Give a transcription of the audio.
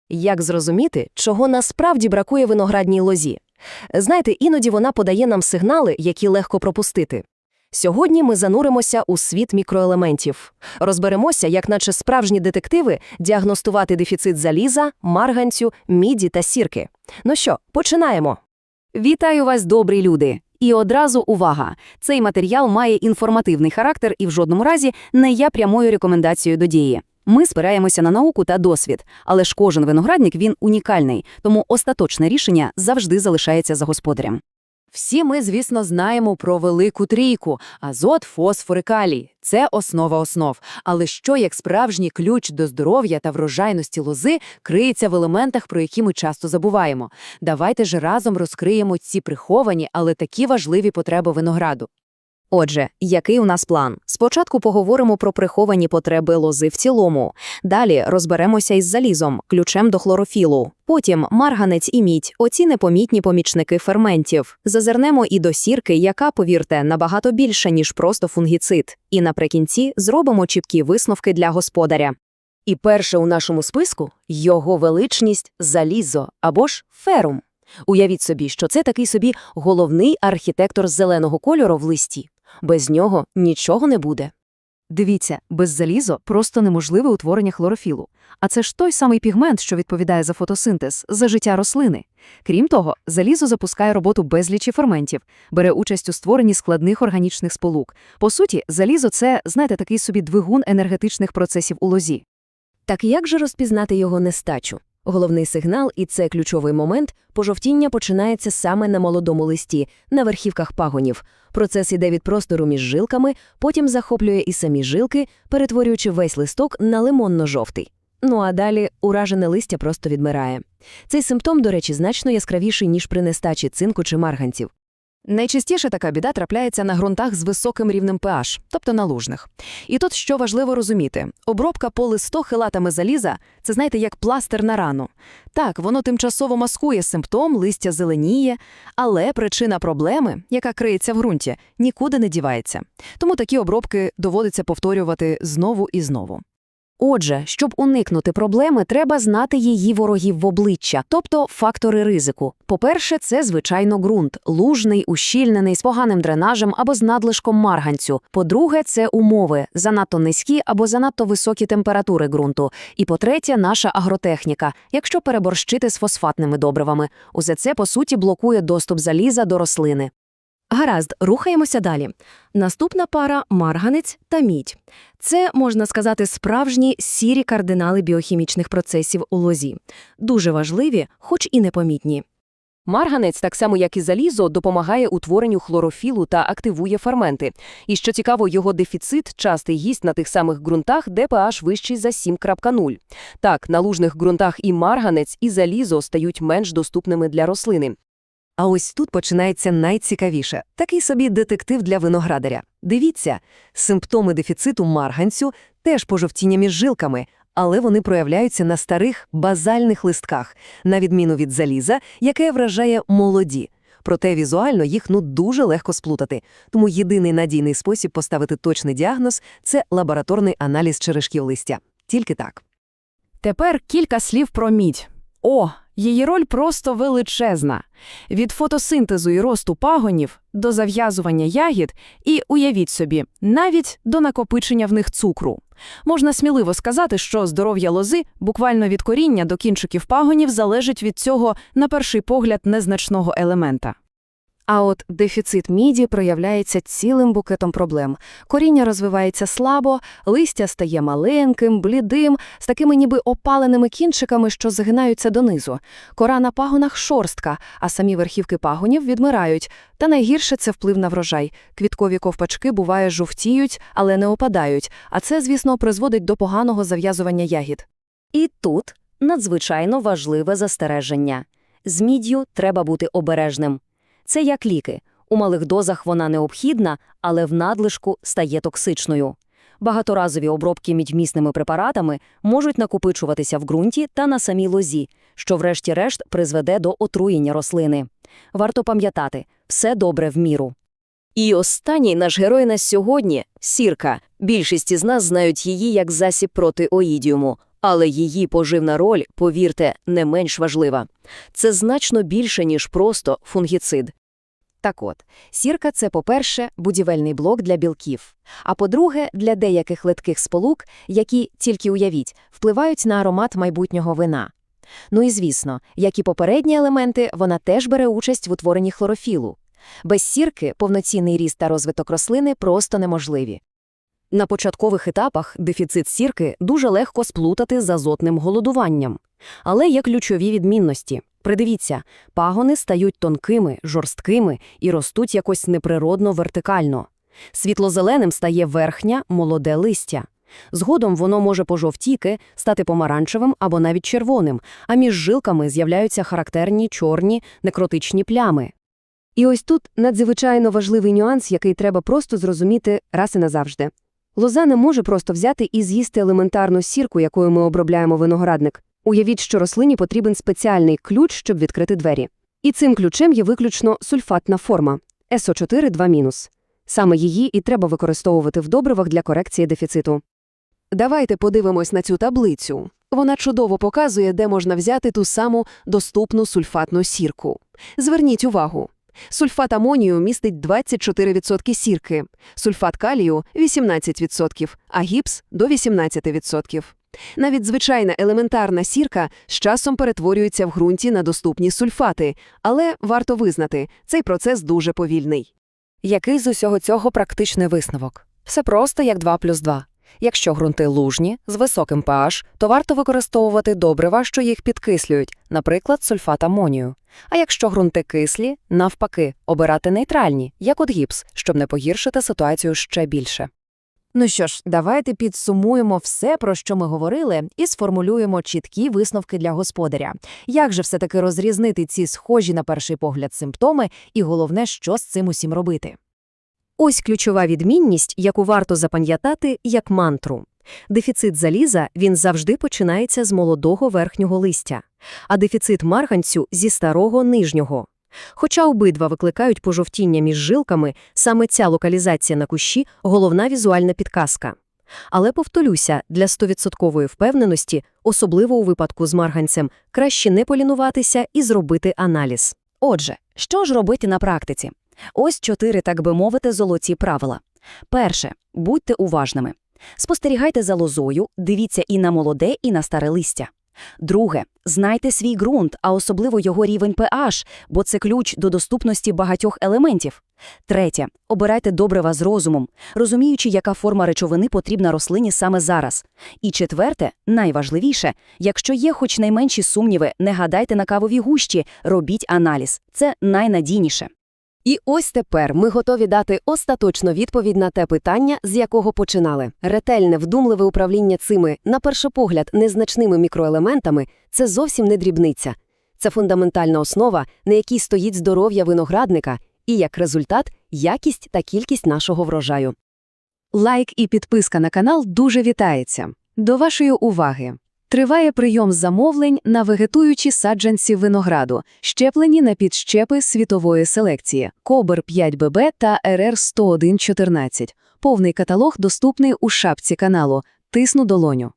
Як зрозуміти, чого насправді бракує виноградній лозі? Знаєте, іноді вона подає нам сигнали, які легко пропустити. Сьогодні ми зануримося у світ мікроелементів. Розберемося, як наче справжні детективи, діагностувати дефіцит заліза, марганцю, міді та сірки. Ну що, починаємо! Вітаю вас, добрі люди! І одразу увага! Цей матеріал має інформативний характер і в жодному разі не є прямою рекомендацією до дії. Ми спираємося на науку та досвід, але ж кожен виноградник, він унікальний, тому остаточне рішення завжди залишається за господарем. Всі ми, звісно, знаємо про велику трійку – азот, фосфор і калій. Це основа основ. Але що, як справжній ключ до здоров'я та врожайності лози, криється в елементах, про які ми часто забуваємо? Давайте ж разом розкриємо ці приховані, але такі важливі потреби винограду. Отже, який у нас план? Спочатку поговоримо про приховані потреби лози в цілому. Далі розберемося із залізом, ключем до хлорофілу. Потім марганець і мідь – оці непомітні помічники ферментів. Зазирнемо і до сірки, яка, повірте, набагато більше, ніж просто фунгіцид. І наприкінці зробимо чіткі висновки для господаря. І перше у нашому списку – його величність залізо, або ж ферум. Уявіть собі, що це такий собі головний архітектор зеленого кольору в листі. Без нього нічого не буде. Дивіться, без заліза просто неможливе утворення хлорофілу. А це ж той самий пігмент, що відповідає за фотосинтез, за життя рослини. Крім того, залізо запускає роботу безлічі ферментів, бере участь у створенні складних органічних сполук. По суті, залізо – це, знаєте, такий собі двигун енергетичних процесів у лозі. Так як же розпізнати його нестачу? Головний сигнал, і це ключовий момент, пожовтіння починається саме на молодому листі, на верхівках пагонів. Процес іде від простору між жилками, потім захоплює і самі жилки, перетворюючи весь листок на лимонно-жовтий. Ну а далі уражене листя просто відмирає. Цей симптом, до речі, значно яскравіший, ніж при нестачі цинку чи марганців. Найчастіше така біда трапляється на ґрунтах з високим рівнем pH, тобто на лужних. І тут що важливо розуміти. Обробка по листу хелатами заліза – це, знаєте, як пластир на рану. Так, воно тимчасово маскує симптом, листя зеленіє, але причина проблеми, яка криється в ґрунті, нікуди не дівається. Тому такі обробки доводиться повторювати знову і знову. Отже, щоб уникнути проблеми, треба знати її ворогів в обличчя, тобто фактори ризику. По-перше, це, звичайно, ґрунт – лужний, ущільнений, з поганим дренажем або з надлишком марганцю. По-друге, це умови – занадто низькі або занадто високі температури ґрунту. І по-третє, наша агротехніка, якщо переборщити з фосфатними добривами. Усе це, по суті, блокує доступ заліза до рослини. Гаразд, рухаємося далі. Наступна пара – марганець та мідь. Це, можна сказати, справжні сірі кардинали біохімічних процесів у лозі. Дуже важливі, хоч і непомітні. Марганець, так само як і залізо, допомагає утворенню хлорофілу та активує ферменти. І що цікаво, його дефіцит частий гість на тих самих ґрунтах, де pH вищий за 7,0. Так, на лужних ґрунтах і марганець, і залізо стають менш доступними для рослини. А ось тут починається найцікавіше. Такий собі детектив для виноградаря. Дивіться, симптоми дефіциту марганцю – теж пожовтіння між жилками, але вони проявляються на старих базальних листках, на відміну від заліза, яке вражає молоді. Проте візуально їх дуже легко сплутати. Тому єдиний надійний спосіб поставити точний діагноз – це лабораторний аналіз черешків листя. Тільки так. Тепер кілька слів про мідь. Її роль просто величезна. Від фотосинтезу і росту пагонів до зав'язування ягід і, уявіть собі, навіть до накопичення в них цукру. Можна сміливо сказати, що здоров'я лози буквально від коріння до кінчиків пагонів залежить від цього, на перший погляд, незначного елемента. А от дефіцит міді проявляється цілим букетом проблем. Коріння розвивається слабо, листя стає маленьким, блідим, з такими ніби опаленими кінчиками, що згинаються донизу. Кора на пагонах шорстка, а самі верхівки пагонів відмирають. Та найгірше – це вплив на врожай. Квіткові ковпачки, буває, жовтіють, але не опадають. А це, звісно, призводить до поганого зав'язування ягід. І тут надзвичайно важливе застереження. З міддю треба бути обережним. Це як ліки. У малих дозах вона необхідна, але в надлишку стає токсичною. Багаторазові обробки мідьмісними препаратами можуть накопичуватися в ґрунті та на самій лозі, що врешті-решт призведе до отруєння рослини. Варто пам'ятати – все добре в міру. І останній наш герой на сьогодні – сірка. Більшість із нас знають її як засіб проти оїдіуму. Але її поживна роль, повірте, не менш важлива. Це значно більше, ніж просто фунгіцид. Так от, сірка – це, по-перше, будівельний блок для білків, а по-друге, для деяких литких сполук, які, тільки уявіть, впливають на аромат майбутнього вина. Ну і звісно, як і попередні елементи, вона теж бере участь в утворенні хлорофілу. Без сірки повноцінний ріст та розвиток рослини просто неможливі. На початкових етапах дефіцит сірки дуже легко сплутати з азотним голодуванням. Але є ключові відмінності. Придивіться, пагони стають тонкими, жорсткими і ростуть якось неприродно вертикально. Світло-зеленим стає верхня, молоде листя. Згодом воно може пожовтіти, стати помаранчевим або навіть червоним, а між жилками з'являються характерні чорні некротичні плями. І ось тут надзвичайно важливий нюанс, який треба просто зрозуміти раз і назавжди. Лоза не може просто взяти і з'їсти елементарну сірку, якою ми обробляємо виноградник. Уявіть, що рослині потрібен спеціальний ключ, щоб відкрити двері. І цим ключем є виключно сульфатна форма – СО4 2-. Саме її і треба використовувати в добривах для корекції дефіциту. Давайте подивимось на цю таблицю. Вона чудово показує, де можна взяти ту саму доступну сульфатну сірку. Зверніть увагу. Сульфат амонію містить 24% сірки, сульфат калію – 18%, а гіпс – до 18%. Навіть звичайна елементарна сірка з часом перетворюється в ґрунті на доступні сульфати, але варто визнати, цей процес дуже повільний. Який з усього цього практичний висновок? Все просто як 2+2. Якщо ґрунти лужні, з високим pH, то варто використовувати добрива, що їх підкислюють, наприклад, сульфат амонію. А якщо ґрунти кислі, навпаки, обирати нейтральні, як от гіпс, щоб не погіршити ситуацію ще більше. Ну що ж, давайте підсумуємо все, про що ми говорили, і сформулюємо чіткі висновки для господаря. Як же все-таки розрізнити ці схожі на перший погляд симптоми і головне, що з цим усім робити? Ось ключова відмінність, яку варто запам'ятати як мантру. Дефіцит заліза, він завжди починається з молодого верхнього листя, а дефіцит марганцю – зі старого нижнього. Хоча обидва викликають пожовтіння між жилками, саме ця локалізація на кущі – головна візуальна підказка. Але, повторюся, для 100% впевненості, особливо у випадку з марганцем, краще не полінуватися і зробити аналіз. Отже, що ж робити на практиці? Ось 4, так би мовити, золоті правила. Перше. Будьте уважними. Спостерігайте за лозою, дивіться і на молоде, і на старе листя. Друге. Знайте свій ґрунт, а особливо його рівень pH, бо це ключ до доступності багатьох елементів. Третє. Обирайте добрива з розумом, розуміючи, яка форма речовини потрібна рослині саме зараз. І четверте, найважливіше, якщо є хоч найменші сумніви, не гадайте на кавовій гущі, робіть аналіз. Це найнадійніше. І ось тепер ми готові дати остаточну відповідь на те питання, з якого починали. Ретельне, вдумливе управління цими, на перший погляд, незначними мікроелементами – це зовсім не дрібниця. Це фундаментальна основа, на якій стоїть здоров'я виноградника і, як результат, якість та кількість нашого врожаю. Лайк і підписка на канал дуже вітається. До вашої уваги. Триває прийом замовлень на вегетуючі саджанці винограду, щеплені на підщепи світової селекції Кобер 5ББ та РР 10114. Повний каталог доступний у шапці каналу. Тисну долоню.